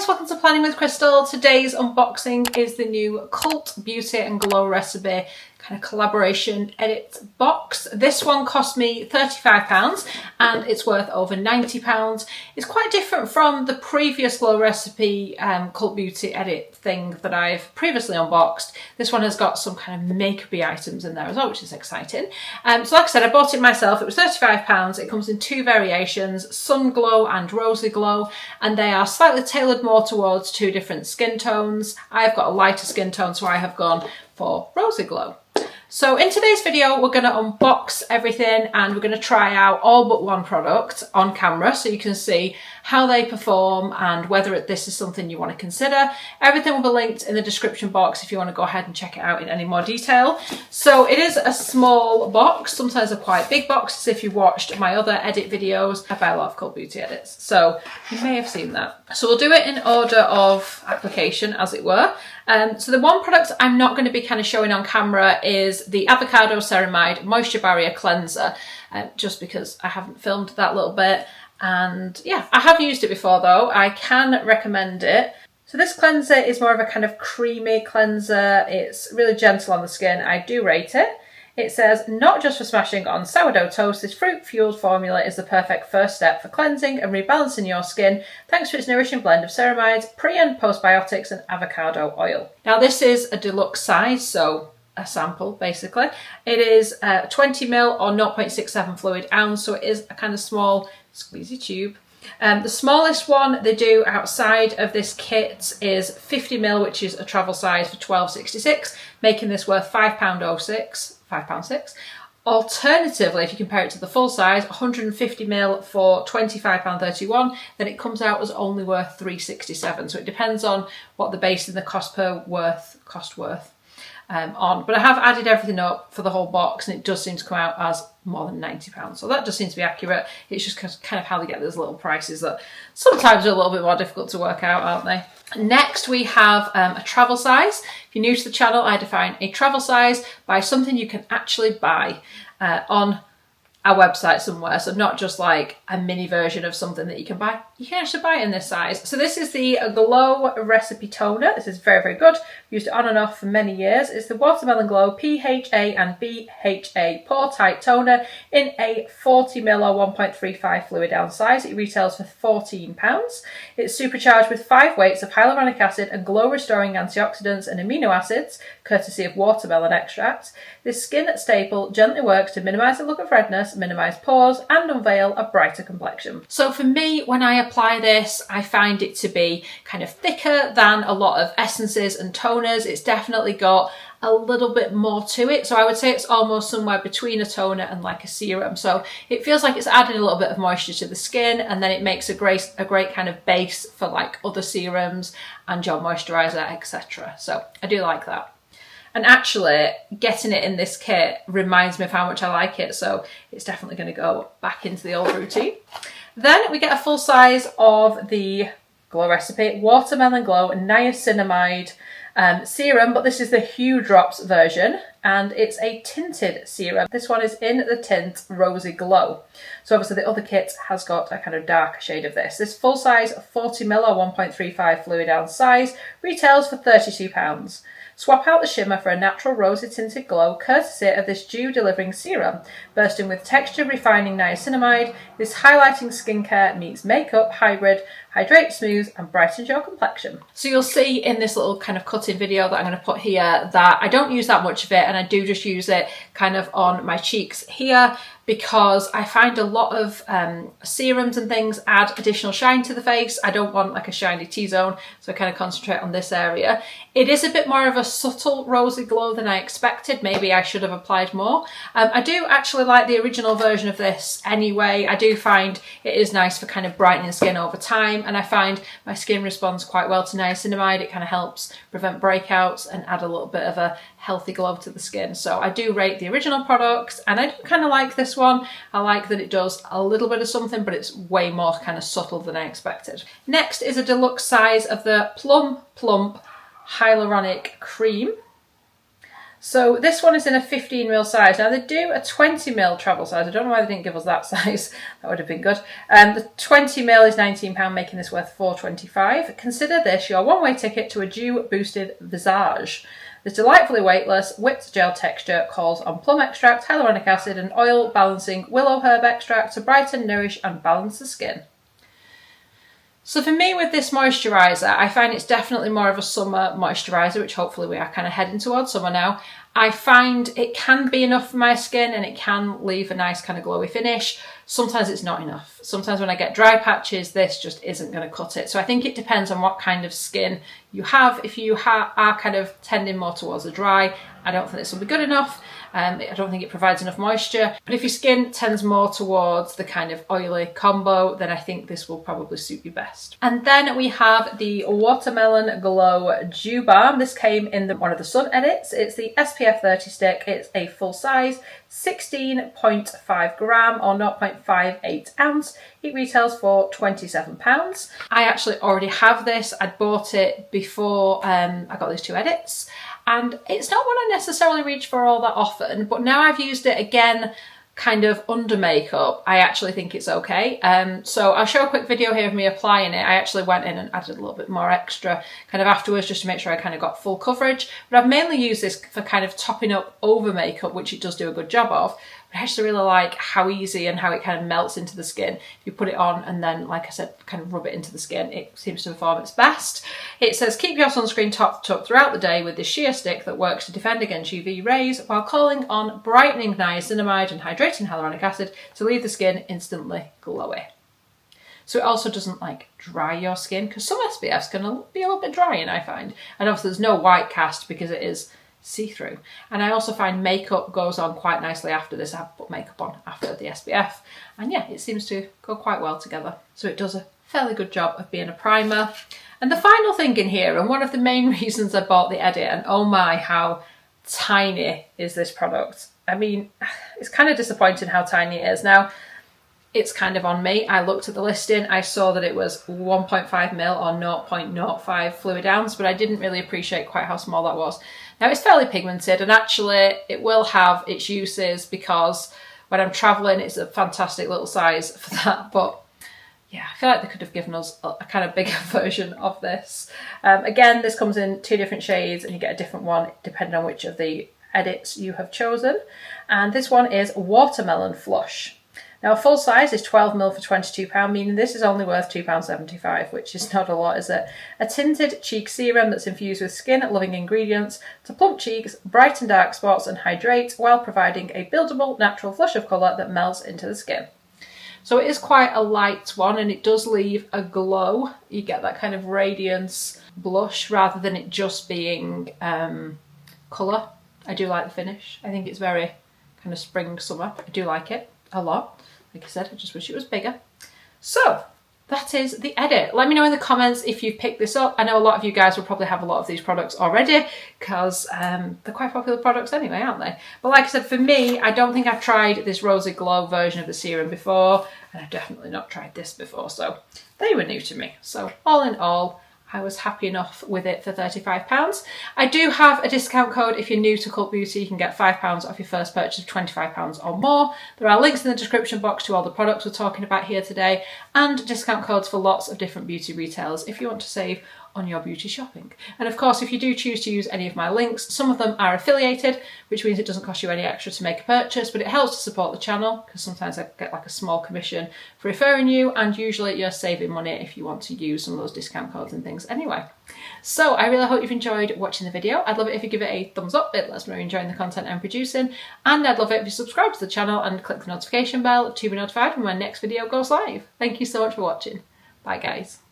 guys, welcome to Planning with Crystal. Today's unboxing is the new Cult Beauty and Glow Recipe kind of collaboration edit box. This one cost me £35 and it's worth over £90. It's quite different from the previous Glow Recipe Cult Beauty edit thing that I've previously unboxed. This one has got some kind of makeup-y items in there as well, which is exciting. So like I said, I bought it myself. It was £35. It comes in two variations, Sun Glow and Rosy Glow, and they are slightly tailored more towards two different skin tones. I've got a lighter skin tone, so I have gone for Rosy Glow. So in today's video, we're going to unbox everything and we're going to try out all but one product on camera so you can see how they perform and whether this is something you want to consider. Everything will be linked in the description box if you want to go ahead and check it out in any more detail. So it is a small box, sometimes a quite big box, if you've watched my other edit videos. I buy a lot of Cult Beauty edits, so you may have seen that. So we'll do it in order of application, as it were. So the one product I'm not going to be kind of showing on camera is the Avocado Ceramide Moisture Barrier Cleanser, just because I haven't filmed that little bit. And yeah, I have used it before though. I can recommend it. So this cleanser is more of a kind of creamy cleanser. It's really gentle on the skin. I do rate it. It says, not just for smashing on sourdough toast, this fruit-fueled formula is the perfect first step for cleansing and rebalancing your skin thanks to its nourishing blend of ceramides, pre- and postbiotics and avocado oil. Now this is a deluxe size, so a sample basically. It is 20ml or 0.67 fluid ounce, so it is a kind of small squeezy tube. The smallest one they do outside of this kit is 50ml, which is a travel size for £12.66, making this worth £5.06. Alternatively, if you compare it to the full size, 150ml for £25.31, then it comes out as only worth £3.67. So it depends on what the base and the cost worth on. But I have added everything up for the whole box and it does seem to come out as more than £90. So that does seem to be accurate. It's just kind of how they get those little prices that sometimes are a little bit more difficult to work out, aren't they? Next we have a travel size. If you're new to the channel, I define a travel size by something you can actually buy on our website somewhere, so not just like a mini version of something that you can buy. You can actually buy it in this size. So this is the Glow Recipe Toner. This is very, very good. I've used it on and off for many years. It's the Watermelon Glow PHA and BHA Pore Tight Toner in a 40ml or 1.35 fluid ounce size. It retails for £14. It's supercharged with 5 weights of hyaluronic acid and glow restoring antioxidants and amino acids, courtesy of watermelon extract. This skin staple gently works to minimise the look of redness, minimise pores and unveil a brighter complexion. So for me, when I apply this, I find it to be kind of thicker than a lot of essences and toners. It's definitely got a little bit more to it. So I would say it's almost somewhere between a toner and like a serum. So it feels like it's adding a little bit of moisture to the skin and then it makes a great kind of base for like other serums and gel moisturiser, etc. So I do like that. And actually, getting it in this kit reminds me of how much I like it, so it's definitely going to go back into the old routine. Then we get a full size of the Glow Recipe Watermelon Glow Niacinamide serum, but this is the Hue Drops version, and it's a tinted serum. This one is in the tint Rosy Glow. So obviously the other kit has got a kind of darker shade of this. This full size 40ml or 1.35 fluid ounce size retails for £32. Swap out the shimmer for a natural rosy tinted glow courtesy of this dew delivering serum. Bursting with texture refining niacinamide, this highlighting skincare meets makeup hybrid, hydrates, smooths and brightens your complexion. So you'll see in this little kind of cut-in video that I'm going to put here that I don't use that much of it and I do just use it kind of on my cheeks here, because I find a lot of serums and things add additional shine to the face. I don't want like a shiny T-zone, so I kind of concentrate on this area. It is a bit more of a subtle rosy glow than I expected. Maybe I should have applied more. I do actually like the original version of this anyway. I do find it is nice for kind of brightening the skin over time, and I find my skin responds quite well to niacinamide. It kind of helps prevent breakouts and add a little bit of a healthy glow to the skin. So I do rate the original product and I do kind of like this one. I like that it does a little bit of something, but it's way more kind of subtle than I expected. Next is a deluxe size of the Plum Plump Hyaluronic Cream. So this one is in a 15ml size. Now they do a 20ml travel size. I don't know why they didn't give us that size. That would have been good. The 20ml is £19, making this worth £4.25. Consider this your one-way ticket to a dew-boosted visage. This delightfully weightless, whipped gel texture calls on plum extract, hyaluronic acid and oil balancing willow herb extract to brighten, nourish and balance the skin. So for me with this moisturiser, I find it's definitely more of a summer moisturiser, which hopefully we are kind of heading towards summer now. I find it can be enough for my skin and it can leave a nice kind of glowy finish. Sometimes it's not enough. Sometimes when I get dry patches, this just isn't going to cut it. So I think it depends on what kind of skin you have. If you are kind of tending more towards the dry, I don't think this will be good enough. I don't think it provides enough moisture. But if your skin tends more towards the kind of oily combo, then I think this will probably suit you best. And then we have the Watermelon Glow Dew Balm. This came in one of the Sun edits. It's the SPF 30 stick. It's a full size, 16.5 gram or 0.58 ounce. It retails for £27. I actually already have this. I'd bought it before I got these 2 edits. And it's not one I necessarily reach for all that often, but now I've used it again kind of under makeup, I actually think it's okay. So I'll show a quick video here of me applying it. I actually went in and added a little bit more extra kind of afterwards just to make sure I kind of got full coverage. But I've mainly used this for kind of topping up over makeup, which it does do a good job of. But I actually really like how easy and how it kind of melts into the skin. If you put it on and then, like I said, kind of rub it into the skin, it seems to perform its best. It says, keep your sunscreen topped up throughout the day with this sheer stick that works to defend against UV rays while calling on brightening niacinamide and hydrating hyaluronic acid to leave the skin instantly glowy. So it also doesn't like dry your skin, because some SPFs can be a little bit drying, I find. And obviously there's no white cast because it is see-through. And I also find makeup goes on quite nicely after this. I have put makeup on after the SPF, and yeah, it seems to go quite well together. So it does a fairly good job of being a primer. And the final thing in here, and one of the main reasons I bought the edit, and oh my, how tiny is this product. I mean, it's kind of disappointing how tiny it is. Now, it's kind of on me. I looked at the listing, I saw that it was 1.5 ml or 0.05 fluid ounce, but I didn't really appreciate quite how small that was. Now it's fairly pigmented, and actually it will have its uses because when I'm traveling it's a fantastic little size for that. But yeah, I feel like they could have given us a kind of bigger version of this. Again, this comes in 2 different shades and you get a different one depending on which of the edits you have chosen. And this one is Watermelon Flush. Now a full size is 12ml for £22, meaning this is only worth £2.75, which is not a lot, is it? A tinted cheek serum that's infused with skin-loving ingredients to plump cheeks, brighten dark spots and hydrate while providing a buildable natural flush of colour that melts into the skin. So it is quite a light one and it does leave a glow. You get that kind of radiance blush rather than it just being colour. I do like the finish. I think it's very kind of spring summer. I do like it a lot. Like I said, I just wish it was bigger. So that is the edit. Let me know in the comments if you've picked this up. I know a lot of you guys will probably have a lot of these products already because they're quite popular products anyway, aren't they? But like I said, for me, I don't think I've tried this Rosy Glow version of the serum before, and I've definitely not tried this before, so they were new to me. So all in all, I was happy enough with it for £35. I do have a discount code. If you're new to Cult Beauty, you can get £5 off your first purchase of £25 or more. There are links in the description box to all the products we're talking about here today, and discount codes for lots of different beauty retailers if you want to save on your beauty shopping. And of course, if you do choose to use any of my links, some of them are affiliated, which means it doesn't cost you any extra to make a purchase, but it helps to support the channel because sometimes I get like a small commission for referring you, and usually you're saving money if you want to use some of those discount codes and things anyway. So I really hope you've enjoyed watching the video. I'd love it if you give it a thumbs up. It lets me know you're enjoying the content I'm producing, and I'd love it if you subscribe to the channel and click the notification bell to be notified when my next video goes live. Thank you so much for watching. Bye guys.